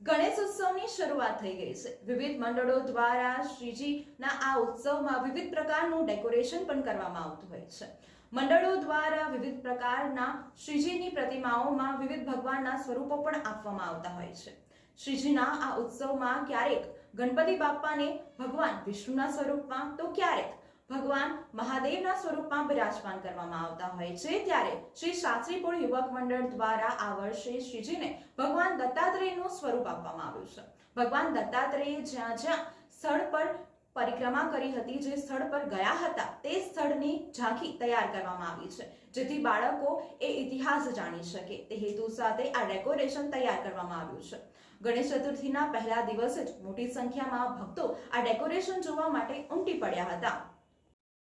ગણેશ ઉત્સવની શરૂઆત થઈ ગઈ છે। વિવિધ મંડળો દ્વારા શ્રીજીના આ ઉત્સવમાં વિવિધ પ્રકારનું ડેકોરેશન પણ કરવામાં આવતું હોય છે। મંડળો દ્વારા વિવિધ પ્રકારના શ્રીજીની પ્રતિમાઓમાં વિવિધ ભગવાનના સ્વરૂપો પણ આપવામાં આવતા હોય છે। શ્રીજીના આ ઉત્સવમાં ક્યારેક ગણપતિ બાપ્પાને ભગવાન વિષ્ણુના સ્વરૂપમાં તો ક્યારેક ભગવાન મહાદેવના સ્વરૂપમાં બિરાજમાન કરવામાં આવતા હોય છે। ત્યારે શ્રી શાસ્ત્રીપુર યુવક મંડળ દ્વારા આ વર્ષે શ્રીજીને ભગવાન દત્તાત્રેયનું સ્વરૂપ આપવામાં આવ્યું છે। ભગવાન દત્તાત્રેય જ્યાં જ્યાં સ્થળ પર પરિક્રમા કરી હતી, જે સ્થળ પર ગયા હતા, તે સ્થળની ઝાંખી તૈયાર કરવામાં આવી છે, જેથી બાળકો એ ઇતિહાસ જાણી શકે તે હેતુ સાથે આ ડેકોરેશન તૈયાર કરવામાં આવ્યું છે। ગણેશ ચતુર્થીના પહેલા દિવસે જ મોટી સંખ્યામાં ભક્તો આ ડેકોરેશન જોવા માટે ઉમટી પડ્યા હતા।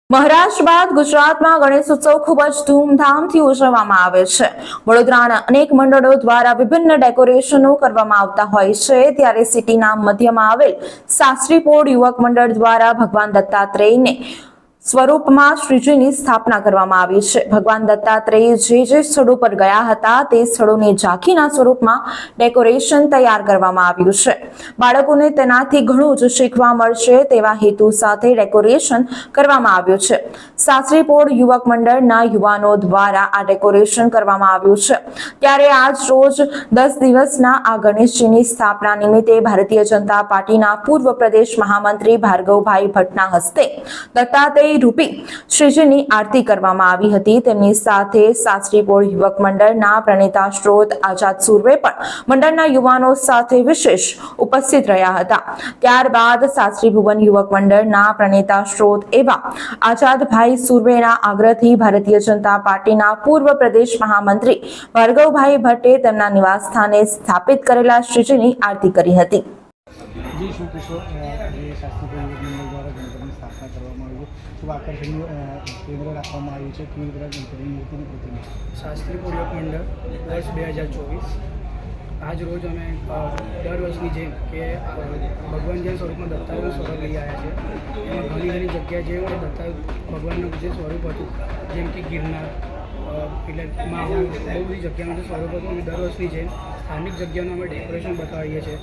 મહારાષ્ટ્ર બાદ ગુજરાતમાં ગણેશ ઉત્સવ ખૂબ જ ધૂમધામથી ઉજવવામાં આવે છે। વડોદરાના અનેક મંડળો દ્વારા વિભિન્ન ડેકોરેશનો કરવામાં આવતા હોય છે। ત્યારે સિટીના મધ્યમાં આવેલ શાસ્ત્રીપુર યુવક મંડળ દ્વારા ભગવાન દત્તાત્રેયને સ્વરૂપમાં શ્રીજીની સ્થાપના કરવામાં આવી છે। ભગવાન દત્તાત્રેય જે સ્થળો પર ગયા હતા તે સ્થળોની ઝાંખીના સ્વરૂપમાં ડેકોરેશન તૈયાર કરવામાં આવ્યું છે। બાળકોને તેનાથી ઘણું જ શીખવા મળશે તેવા હેતુ સાથે ડેકોરેશન કરવામાં આવ્યું છે। શાસ્ત્રીપુર યુવક મંડળના યુવાનો દ્વારા આ ડેકોરેશન કરવામાં આવ્યું છે। ત્યારે આજ રોજ 10 દિવસના આ ગણેશજીની સ્થાપના નિમિત્તે ભારતીય જનતા પાર્ટીના પૂર્વ પ્રદેશ મહામંત્રી ભાર્ગવભાઈ ભટ્ટના હસ્તે દત્તાત્રેય રૂપી શ્રીજીની આરતી કરવામાં આવી હતી। તેમની સાથે શાસ્ત્રીપુર યુવક મંડળના પ્રણેતા સ્ત્રોત આઝાદ સુર્વે પણ મંડળના યુવાનો સાથે વિશેષ ઉપસ્થિત રહ્યા હતા। ત્યારબાદ શાસ્ત્રી ભુવન યુવક મંડળના પ્રણેતા સ્ત્રોત એવા આઝાદભાઈ સુર્વેના આગ્રહથી ભારતીય જનતા પાર્ટીના પૂર્વ પ્રદેશ મહામંત્રી ભાર્ગવભાઈ ભટ્ટે તેમના નિવાસસ્થાને સ્થાપિત કરેલા શ્રીજીની આરતી કરી હતી। શાસ્ત્રીપુર યુવક મંડળ વર્ષ 2024 આજ રોજ અમે દર વર્ષની જેમ કે ભગવાન જે સ્વરૂપમાં દત્તાત્રેયનું સ્વરૂપ લઈ આવ્યા છે, એમાં ઘણી જગ્યાએ જે ભગવાનનું જે સ્વરૂપ હતું, જેમ કે ગિરનાર એટલે માહુ, બહુ બધી જગ્યાનું જે સ્વરૂપ હતું, અમે દર વર્ષની જેમ સ્થાનિક જગ્યાનું અમે ડેકોરેશન બતાવીએ છીએ।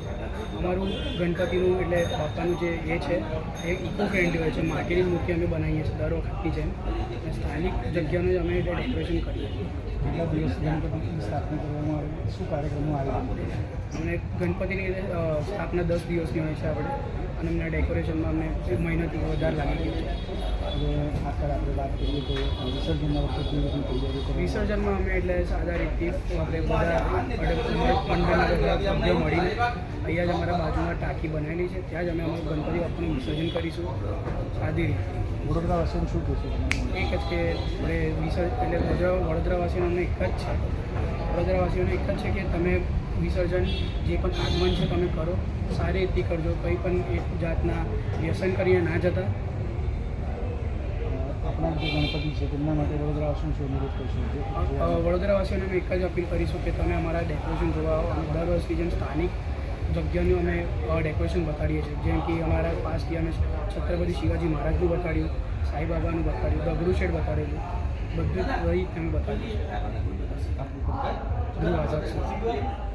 અમારું ગણપતિનું એટલે બાપાનું જે એ છે એ ઇકો ફ્રેન્ડલી હોય છે, માટીની મૂર્તિ અમે બનાવીએ છીએ દર વખતની જેમ, અને સ્થાનિક જગ્યાનું જ અમે ડેકોરેશન કરીએ છીએ। કેટલા દિવસ ગણપતિની સ્થાપના કરવામાં આવે, શું કાર્યક્રમો આવે? અમને ગણપતિની સ્થાપના 10 દિવસની હોય છે આપણે, અને અમને ડેકોરેશનમાં અમને 1 મહિનાથી વધારે લાગી ગયું છે। હવે આગળ આપણે વાત કરીએ તો વિસર્જનના વખતે કેવી રીતની તૈયારી કરી? વિસર્જનમાં અમે એટલે સાદા રીતથી આપણે બધા મંડળના બધા સભ્યો મળીને અહીંયા જ અમારા બાજુમાં ટાંકી બનાવેલી છે, ત્યાં જ અમે અમારું ગણપતિ બાપાનું વિસર્જન કરીશું સાદી રીતે। વડોદરાવાસીઓને શું કહેશું? એક જ કે આપણે એટલે વડોદરાવાસીઓને અમને એક જ છે, વડોદરાવાસીઓને એક જ છે કે તમે વિસર્જન જે પણ આગમન છે તમે કરો, સારી રીતે કરજો, કંઈ પણ એક જાતના વ્યસન કરીને ના જતા। આપણા જે ગણપતિ છે તેમના માટે વડોદરાવાસીઓને શું અનુરોધ કરશું? વડોદરાવાસીઓને અમે એક જ અપીલ કરીશું કે તમે અમારા ડેકોરેશન જોવા આવો, અને દર વર્ષની જેમ સ્થાનિક જગ્યાનું અમે ડેકોરેશન બતાડીએ છીએ, જેમ કે અમારા પાસથી અમે છત્રપતિ શિવાજી મહારાજનું બતાડ્યું, સાંઈબાબાનું બતાડ્યું, દગડુ શેઠ બતાડેલું, બધું જ વહી અમે બતાવીએ છીએ। ધ્રુવ આઝાદ છે।